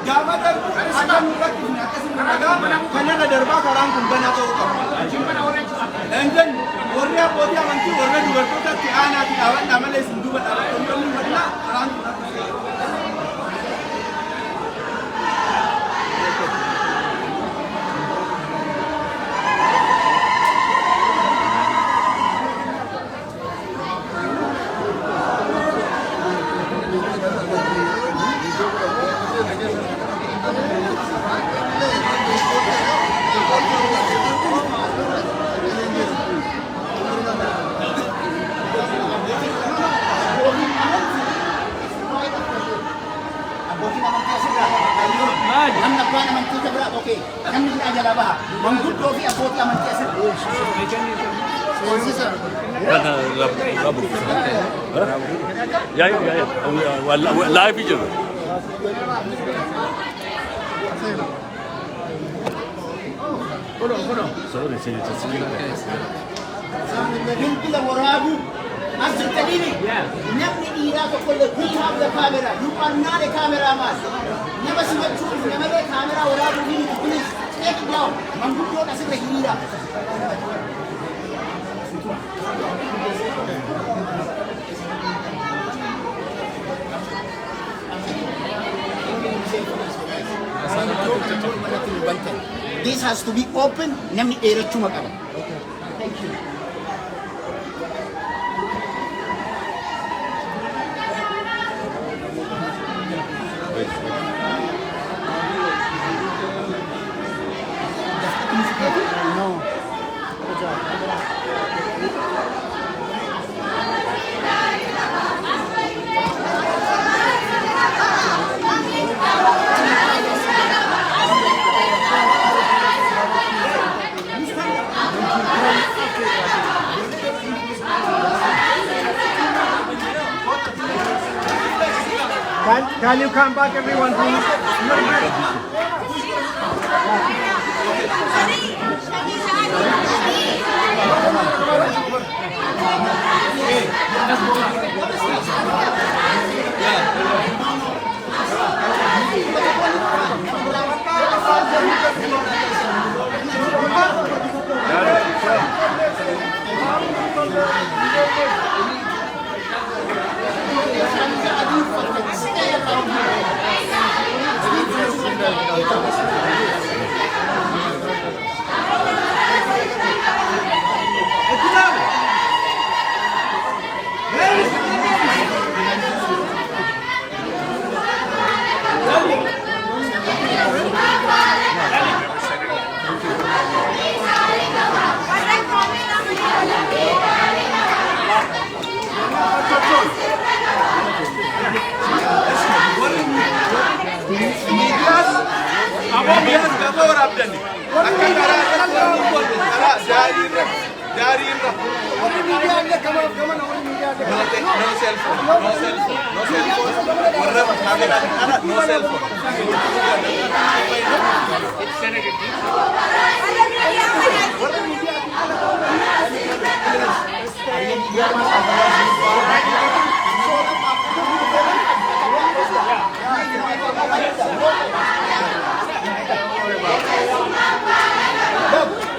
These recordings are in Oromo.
Gama darbu akan murati karena darba karang kumbana to and then warrior body amanti warrior dubartoota ti'aana fi awan amale sinduba dhaabbattoonni madna karang Ya, live video. Sorry, we have the camera. You are not a cameraman. Never see what you never a camera or please take it down. Manguto doesn't hear that. This has to be open. Thank you. Can you come back, everyone, please?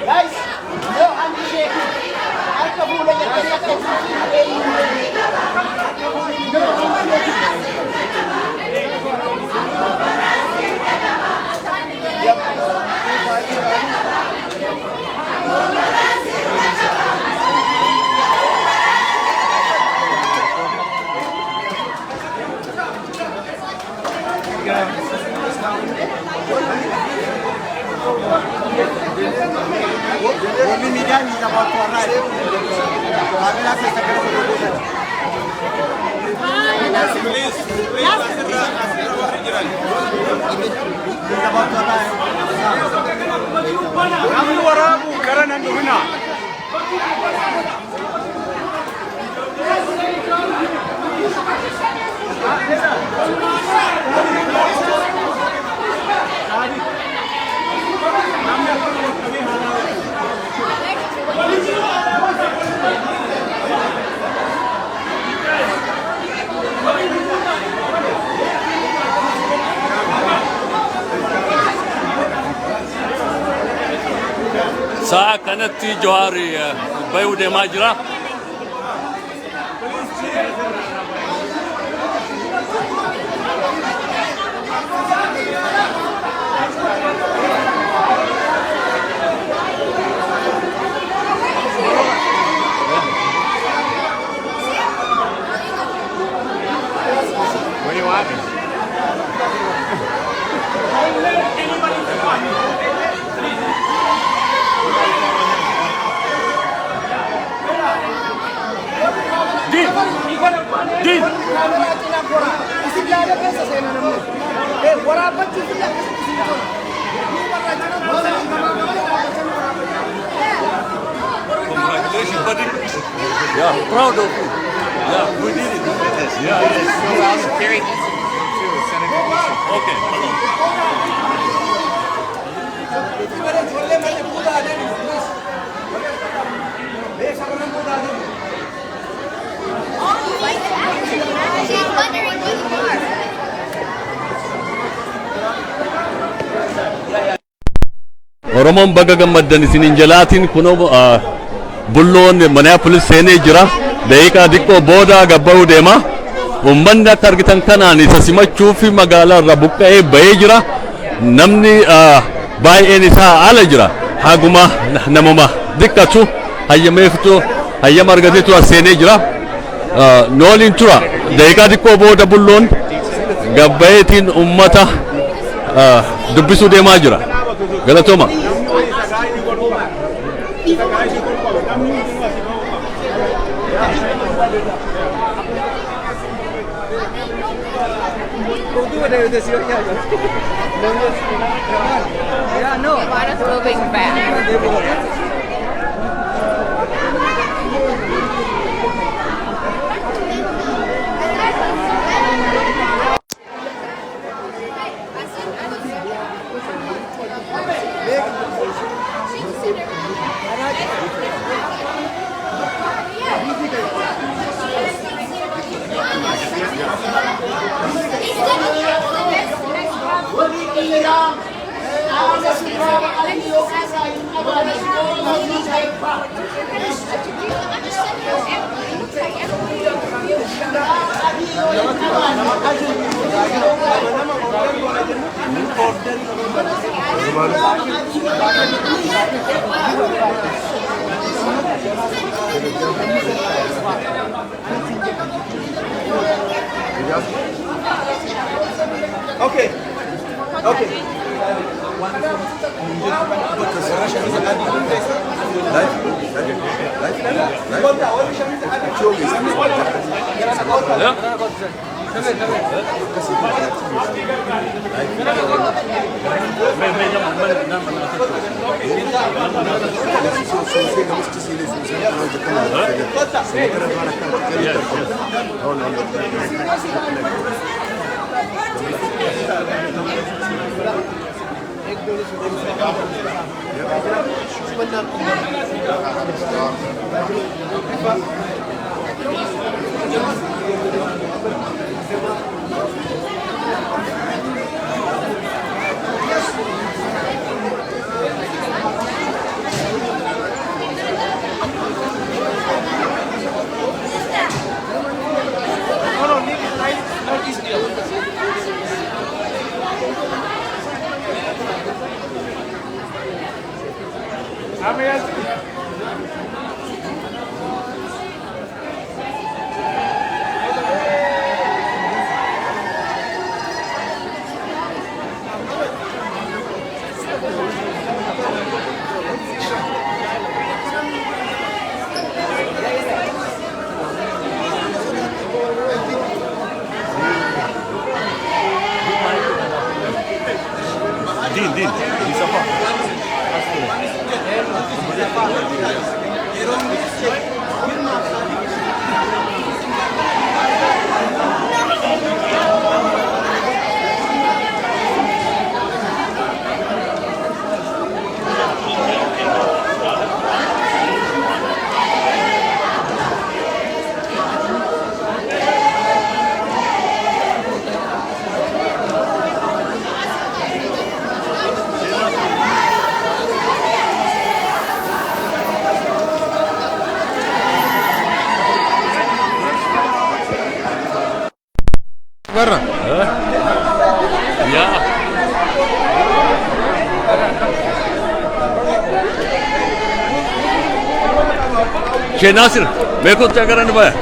Guys, no handshake. Only media is about to arrive. Please, about to arrive. Kami warabu karena nduhuna. Sa'a kanatti Jawaari bayuu deemaa jira. Din. Congratulations, buddy. Yeah, proud of you. Yeah, we did it. Yeah, yes. Very easy too. Senator Bishop. Okay, hello. She's wondering who you are. Oromoon baga gammaddan isinin jalaatiin kunoo bulloon Minneapolis seenee jira. Daqiiqaa xiqqoo booda gabba'uu deema. Uummanni akka argitan kanaan isa simachuu fi magaalaa irraa buqqa'ee ba'ee jira. Namni baay'een isaa ala jira. Haguma namuma xiqqatu hayyama argateetu as seenee jira. Nooliin tura. Daqiiqaa xiqqoo booda bulloon gabba'eetiin uummata dubbisuu deemaa jira. Galatooma. Why not moving back? Okay. Din, bisa apa? Sheikh Nasir, मैं खुद क्या करने पाया?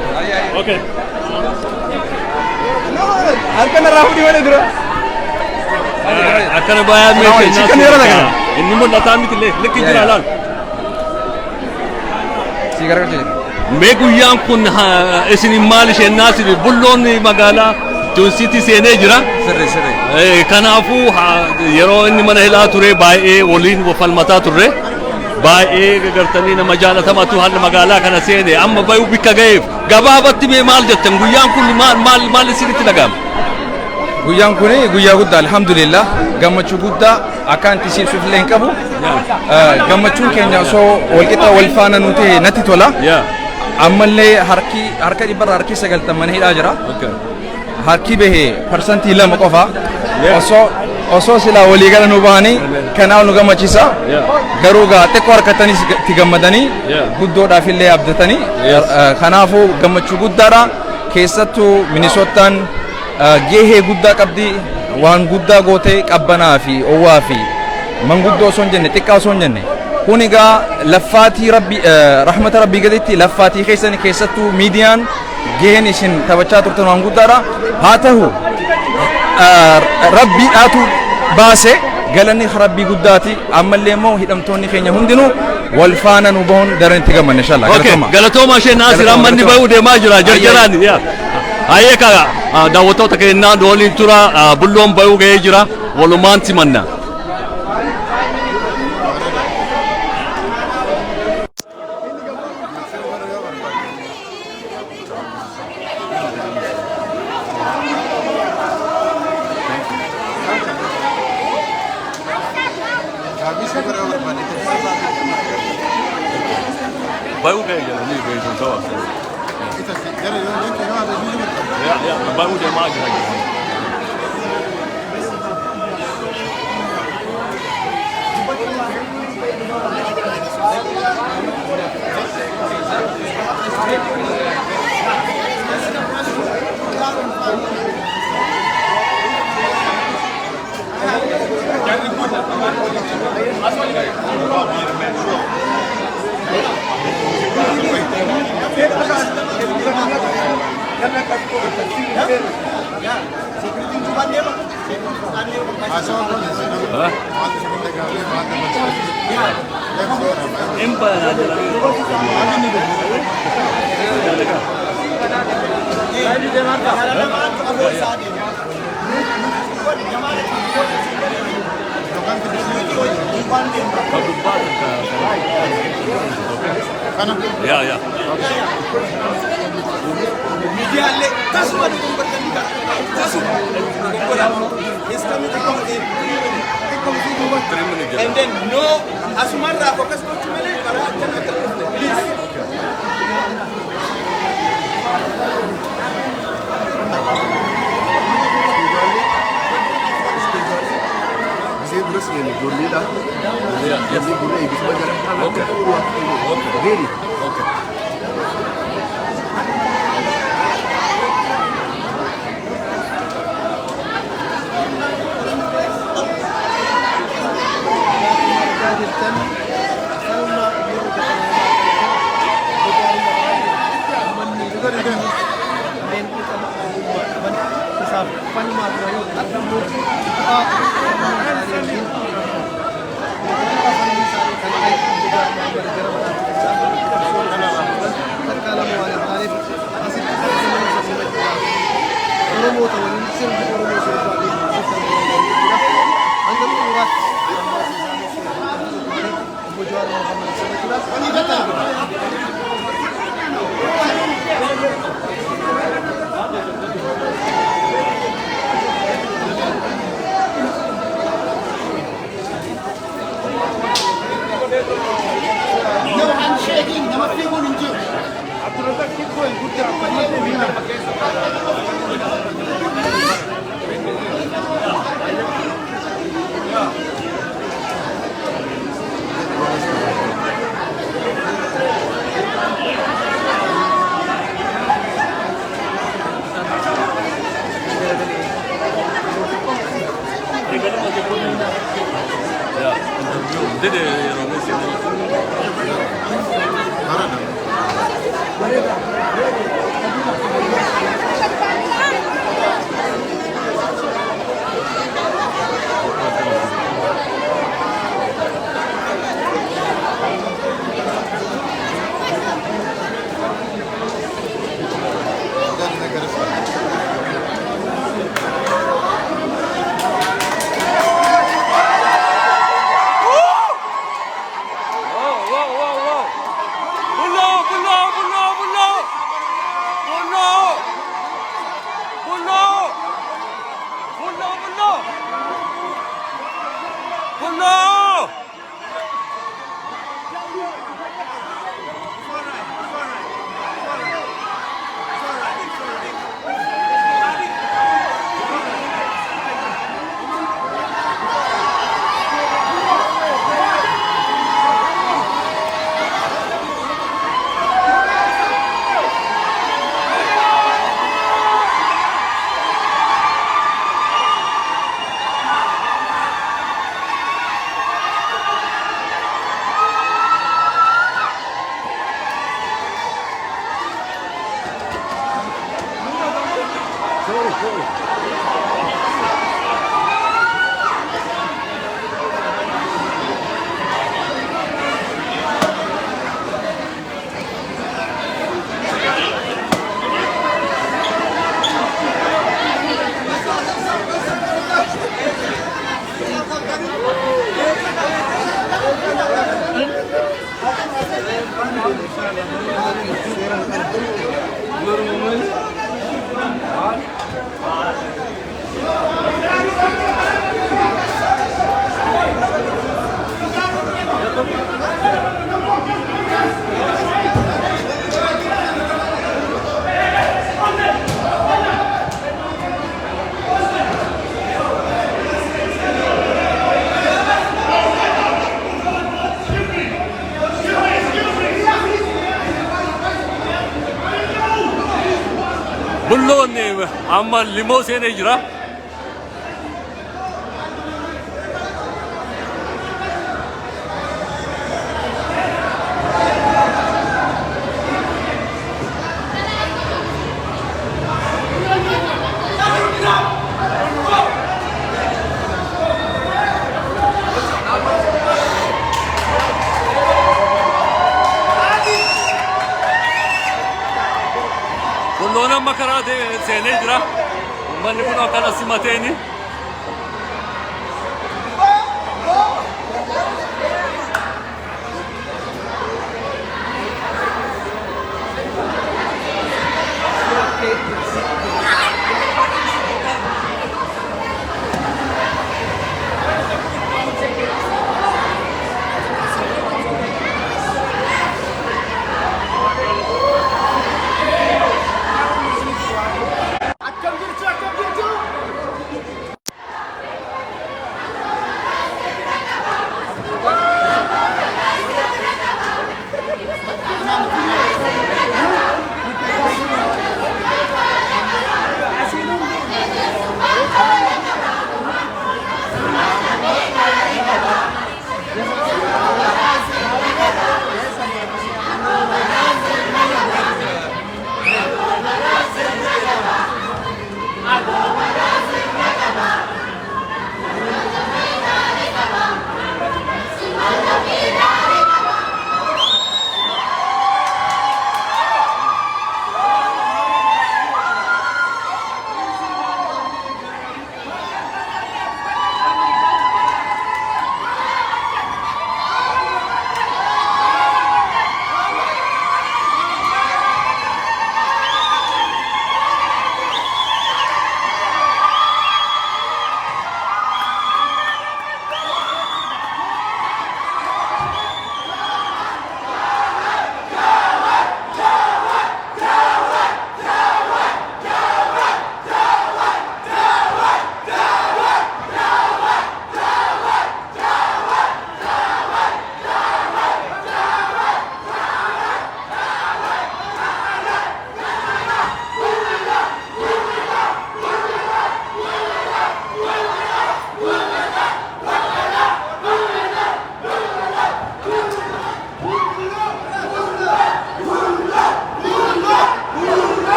Okay. harka narraa fudhii malee dura. Akkana bayaa mee Chicken Sheikh yeroo Nasir. lagaa. Inni mul'ataa miti illee likki jira laal. Si gargaarsa jira. Mee guyyaan kun isin maal Sheikh Nasir bulloon magaalaa Joonsiitii seenee jira. Sirri. Kanaafuu yeroo inni mana hidhaa ture baay'ee waliin falmataa turre. Baay'ee gartanii nama jaalatamatu halla magaalaa kana seene amma bayu bikka ga'eef gabaabatti mee maal jettan guyyaan kun maal isinitti dhaga'ama? Guyyaan kun guyyaa guddaa alhamdulillah gammachuu guddaa akka anti siibsuuf illee hin qabu. Gammachuun keenya osoo walqixa wal faana nuti natti tola. Ammallee harka dhibbarra harki 90 mana hidhaa jira. Harki bahee parsantii 2 qofa. Osoo silaa walii gala nu bahanii kanaaf nu gammachiisa. Garuu gaa xiqqoo harkatanii itti gammadanii guddoodhaaf illee abdatanii kanaafuu gammachuu guddaadha. Keessattuu Minisootaan gahee guddaa qabdi waan guddaa gootee qabbanaa fi owwaa fi manguddoo osoo hin jenne xiqqaa osoo hin jenne kun egaa laffaatii rabbi rahmata rabbii gaditti laffaatii keessattuu miidiyaan gaheen isin taphachaa turtan waan guddaadha. Haa ta'u rabbiidhaatu baase galanni rabbii guddaati ammallee immoo hidhamtoonni keenya hundinuu wal faana nu bahuun daran itti gammanne inshallah. Galatooma Sheikh Nasir amma inni bahuu deemaa jira jarjaraan. Ayyee ka daawwattoota keenyaa waliin tura bulloon bahuu ga'ee jira walumaan simanna. Bahuu ga'ee jira ni ga'ee jira tawa. Ya, bahuu deemaa jira. Ya. Miidiyaalee tasuma dubartoonni tasuma and then no asumarraa focus gochuu malee karaa akkana akka please. Saya terus ini dulu dah. Ya, dulu ini semua jalan tangan. Okay. Ready. Okay. Dede yeroo meeshaa Bulloon amma limoo seenee jira. Bulloon amma karaa seenee jira. Uummanni kun akkana simateeni.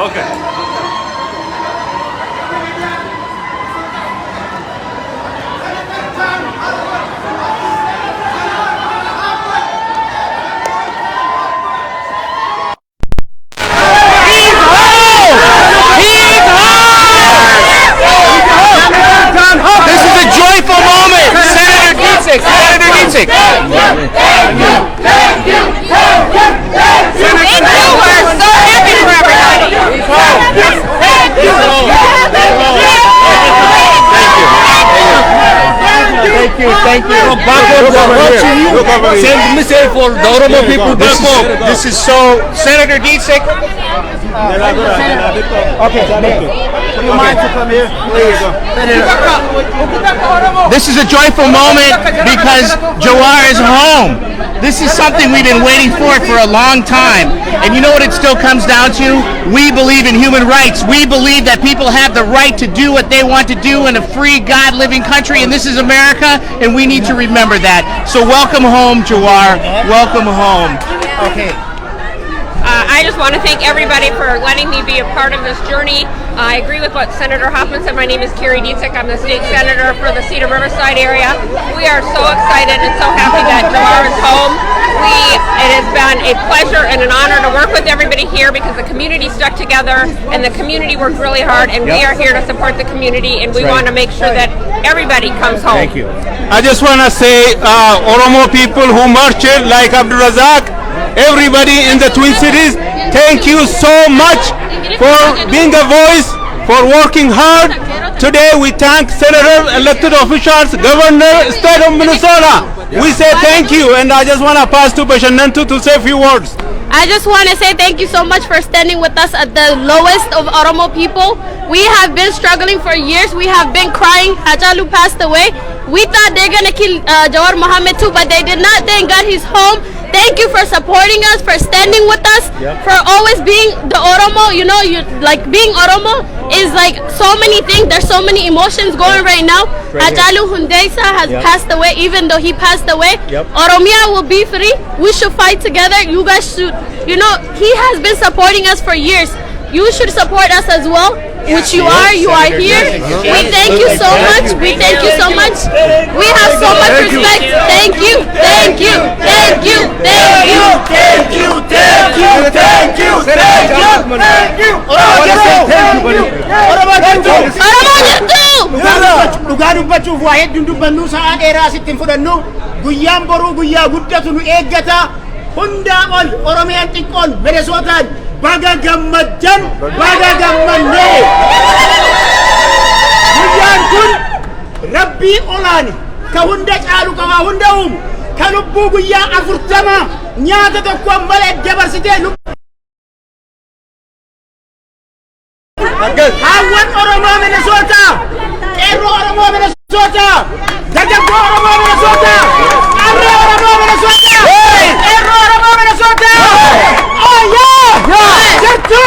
Okay. This is a joyful moment. Senator Dietzig. Senator Dietzig. Thank you. We're so happy for everybody. Thank you. Send message for the Oromo people back home. This is so. Senator Dietzig. This is a joyful moment because Jawar is home. This is something we've been waiting for a long time. And you know what it still comes down to? We believe in human rights. We believe that people have the right to do what they want to do in a free, God-living country, and this is America, and we need to remember that. So welcome home, Jawar. Welcome home. Okay. I just want to thank everybody for letting me be a part of this journey. I agree with what Senator Hoffman said. My name is Carrie Dietzig. I'm the state senator for the Cedar Riverside area. We are so excited and so happy that Jawar is home. It has been a pleasure and an honor to work with everybody here because the community stuck together and the community worked really hard, and we are here to support the community, and we want to make sure that everybody comes home. Thank you. I just want to say, Oromo people who marched like Abdul Razak, everybody in the Twin Cities, thank you so much for being a voice, for working hard. Today we thank senator, elected officials, governor, state of Minnesota. We say thank you, and I just want to pass to Bashanantu to say a few words. I just want to say thank you so much for standing with us at the lowest of Oromo people. We have been struggling for years. We have been crying. Hajalu passed away. We thought they're going to kill Jawar Mohammed too, but they did not. Thank God he's home. Thank you for supporting us, for standing with us, for always being the Oromo. You know, like being Oromo is like so many things. There's so many emotions going right now. Hajalu Hundeisa has passed away. Even though he passed away, Oromia will be free. We should fight together. You guys should, you know, he has been supporting us for years. You should support us as well, which you are. You are here. We thank you so much. We thank you so much. We have so much respect. Thank you. Thank you. Thank you. Thank you. Thank you. Thank you. Thank you. Thank you. Thank you. Dhugaa dubbachuuf waa hedduun dubbannu sa'a dheeraa asitti hin fudhannu. Guyyaan boruu guyyaa guddatu nu eeggata. Hundaa ol Oromiyaan xiqqoon Minesootaan baga gammaddan baga gammannee. Guyyaan kun Rabbii olaani ka hunda caalu qabaa hunda uumu ka lubbuu guyyaa 40 nyaata tokkoon malee dabarsitee Hawan Oromo Minnesota, Ero Oromo Minnesota, Dargaggo Oromo Minnesota, Arre Oromo Minnesota, Ero Oromo Minnesota. Oh yeah, Jirtu.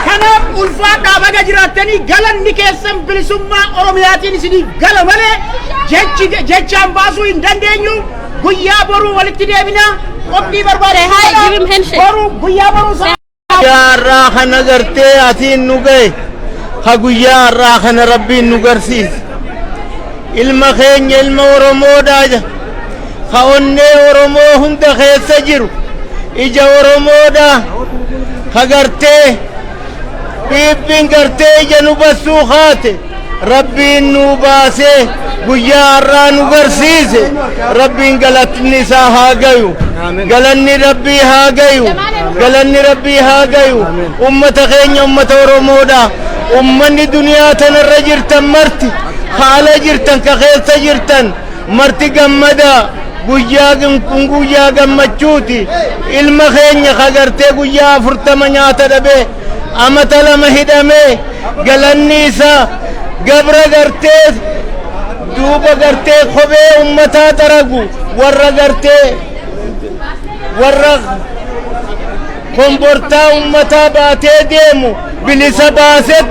Kanaaf ulfaadhaa baga jiraatanii galanni keessan bilisummaa Oromiyaatiin isiniif gala malee jechaan baasuu hin dandeenyu. Guyyaa boruu walitti deebina. Qophii barbaade boruu guyyaa boruu Guyyaa kana gartee atiin nu gahe ha guyyaa kana rabbiin nu garsiise ilma keenya ilma Oromoodhaa ha onnee Oromoo hunda keessa jiru ija Oromoodhaa ha gartee biibbiin gartee ija nu bassuu haate rabbiin nu baasee guyyaa nu garsiise rabbiin galatni isaa haa gayu galanni rabbii haa gayu galanni rabbii haa gayu ummata keenya ummata Oromoodha ummanni duniyaa tanarra jirtan marti haala jirtan ka keessa jirtan marti gammada guyyaa kun guyyaa gammachuuti ilma keenya ka gartee guyyaa 40 nyaata dhabe amata 2 hidhame galanni isaa gabra gartee duuba gartee kophee ummataa daragu warra gartee warra kombortaa ummataa baatee deemu bilisa baaset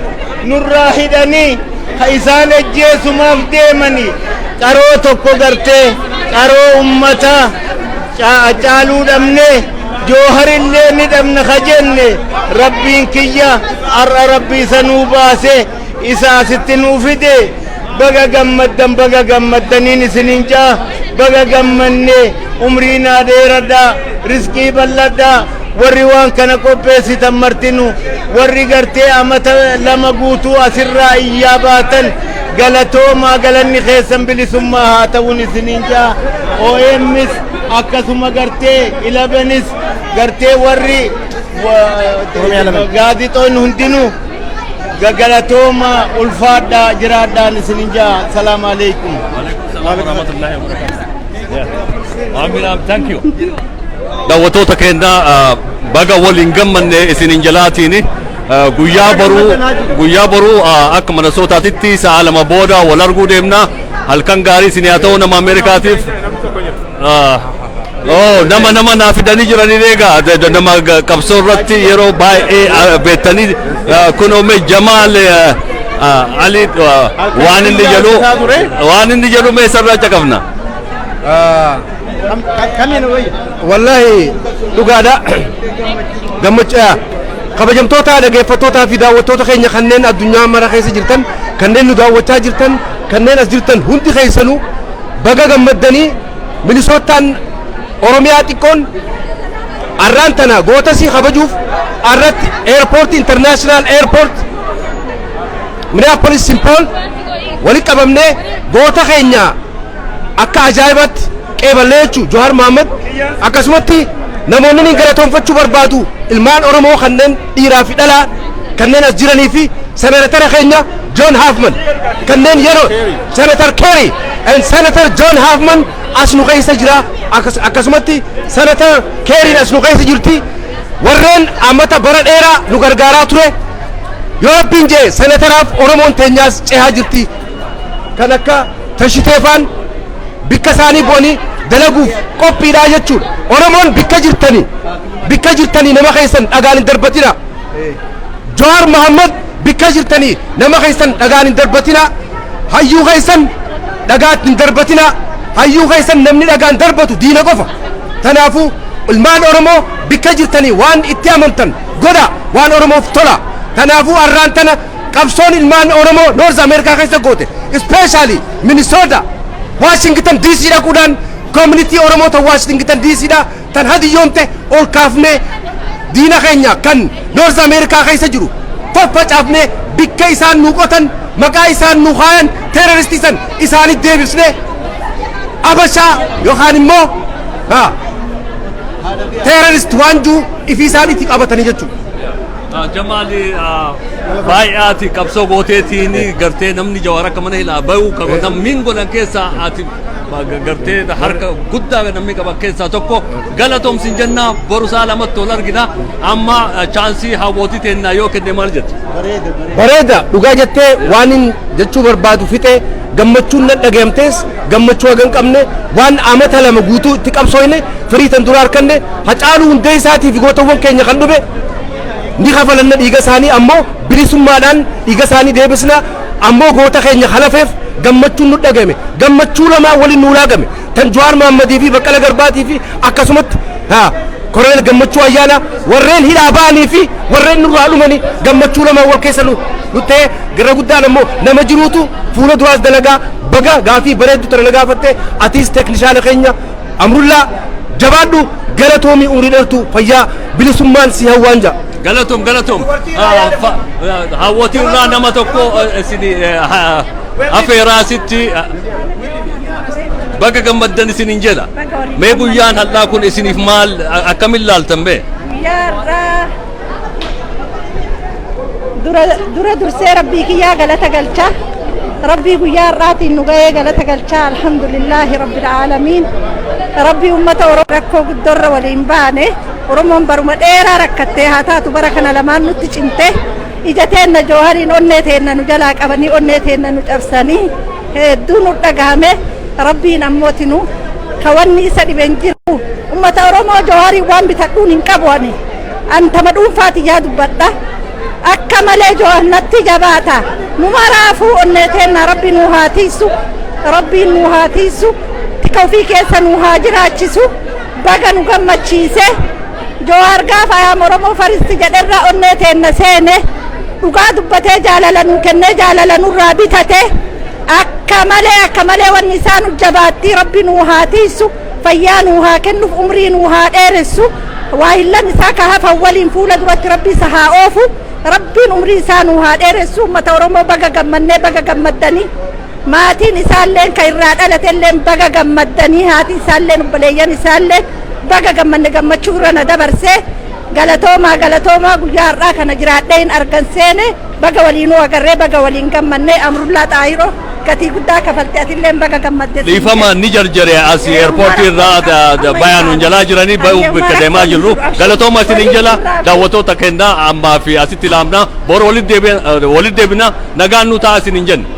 nurraa hidhanii ha isaan ejjeesumaaf deemanii qaroo tokko gartee qaroo ummataa caaluu dhabnee جوهر اللي ندمنا خجنة ربي كيا ربي سنوباسه إساس التنوفدي بقى قمدنين سننجا بقى قمني عمرنا ديردا رزقي بلدا ورّيوان كان كوبيسي تمرتنو ورّي قرتي أمتا لما قوتو أسرّا إياباتا قلتو ما قلني خيسن بلي ثم هاتوني سنينجا او امس أكسما قرتي إلى بنس قرتي ورّي قادي طوين هندنو قلتو ما ألفادا جرادا نسنينجا السلام عليكم وعليكم السلام ورحمة الله وبركاته آمين thank you daawwattoota keenya baga waliin gammanne isinin jalaatiini guyyaa boruu akka Minnesotaatitti sa'a 2 booda wal arguu deemna halkan gaarii isin haa ta'u nama Ameerikaatiif nama naa fidanii jiranii egaa nama qabsoo irratti yeroo baay'ee beektanii kunoo Jamaal Ali waan inni jedhu meesarraa caqafna والله دغادا غمچا خبجمتوتا دغيفتوتا في داوتوتا خينيا خنن الدنيا مرا خيس جرتن كنن داوتا جرتن كنن اس جرتن هندي خيسنو بغا غمدني مينيسوتان اوروميا تيكون ارانتنا غوتسي خبجوف ارت ايربورت انترناشونال ايربورت منيابوليس سيمبل ولي قبمنه غوتا خينيا اكا عجايبت قبلچو جوهر محمد اكسمتي نمونني غلطون فچو بربادو المان اورمو خنن ديرا في دلا كنن اسجرني في سنتر خينيا جون هافمان كنن يرو سنتر كيري ان سنتر جون هافمان اسنو قيس جرا اكسمتي سنتر كيري اسنو قيس جرتي ورن امتا برن ايرا نو غرغارا تره يوبين جي سنتر اف اورمون تنياس چها جرتي كنكا تشتيفان بكساني بوني دلغوف قوبي دا يچو اورمون بكا جرتني نما خيسن اغان دربتنا جوهر محمد بكا جرتني نما خيسن اغان دربتنا هيو خيسن دغات دربتنا هيو خيسن نمني اغان دربتو دينا قفا تنافو المان اورمو بكا جرتني وان اتيامنتن غدا وان اورمو فتولا تنافو ارانتنا قبصون المان اورمو نورث امريكا خيسن غوتي سبيشالي مينيسوتا واشنطن دي سي دا كودان كوميونيتي اورمو تو واشنطن دي سي دا تن هدي يومته اول كافني دينا خينيا كان نورث امريكا خيسه جرو ففچافني بكيسان نوقتن مقايسان نوخان تيرورستيسن اساني ديبسني ابشا يوخان مو ها تيرورست وانجو افيساني تقابتني جچو جمالي بايعاتي كبسو غوتيتيني غرتي نمني جوارا كمنه لا باو كغتم مين غولن كيسا اتي غرتي حركه غدا نمي كبا كيسا توكو غلطوم سنجنا بورسا لما تولر غدا اما چانسي هاوتي تنا يو كدي مالجت بريدا دغا جتي وانين جچو بربادو فيته ገመቹን ነደገምቴስ ገመቹ ወገን ቀምነ ዋን አመተ ለመጉቱ ትቀምሶይነ ፍሪተን ዱራር ከነ ሀጫሉ እንደይሳቲ ፊጎተወን ከኛ ከንዱበ ni khafalna digasani ammo bilisummaadhan digasani deebisna ammo goota keenya khalafeef gammachuun nu dhagame gammachuu lama waliin nu laagame tan Jawaar Mohammadii fi Baqqala Garbaatii fi akkasumatti koreel gammachuu ayyaana warreen hidhaa ba'anii fi warreen nurraa dhumani gammachuu lama wal keessa nu ta'e gara guddaan ammoo nama jiruutu fuula duraas dalagaa baga gaafii bareeddu tana nagaafatte atiis teeknishaana keenya amrullaa jabaadhu galatoomi umurii dheertu fayyaa bilisummaan si hawwaanja غلطهم هاوتي ولا نما توكو سيدي افيراسيتي بقى غمدن سنين جلا ما بويان هلا كون سنين مال اكمل لال تنبه يا دور سي ربي يا غلطه غلطه ربي يا راتي نغاي غلطه غلطه الحمد لله رب العالمين ربي امته وركو قدر ولينبانه ورمون برما ديرا ركته هاتاتو بركنا لمان نوتي چنته اجتهن جوهرين اونيتهن نجلا قبني اونيتهن نجبسني هدونو دغامه ربي نموتنو كوني سدي بنجرو امه ورمو جوهري وان بتدون انقبوني انت مدون فاتي يا دبدا اكمل جوهنتي جباتا نمرافو اونيتهن ربي نوهاتيسو ربي نوهاتيسو تكوفي كيسن وهاجراتشسو بغا نغمچيسه Jawaar gaafa ayyaana Oromoo faristi jedherraa onnee teenna seene dhugaa dubbatee jaalala nuu kennee jaalala nurraa bitate akka malee wanni isaan jabaatti rabbi nuu haa tiisu fayyaa nuu haa kennuuf umrii nuu haa dheeressu waa hillan isaa ka hafan waliin fuula duratti rabbi isa haa oofu rabbiin umrii isaa nuu haa dheeressu uummata Oromoo baga gammannee baga gammaddanii maatiin isaalleen ka irraa dhalateelleen baga gammaddanii haati isaalleen obboleeyyan isaalleen baga gammanne gammachuu irra na dabarsee galatoomaa guyyaa har'aa kana jiraadhee hin argan seene baga waliinuu agarree baga waliin gammannee Amrullaa Xaahiroo gatii guddaa kafalte atilleen baga gammadde. Dhiifama ni jarjare as airportii irraa bayaanuun jalaa jiranii ba'uuf bakka deemaa jirru galatooma isiniin jala daawwattoota kennaa ammaa fi asitti laamnaa bor walitti deebina nagaan nu ta'a isiniin jenna.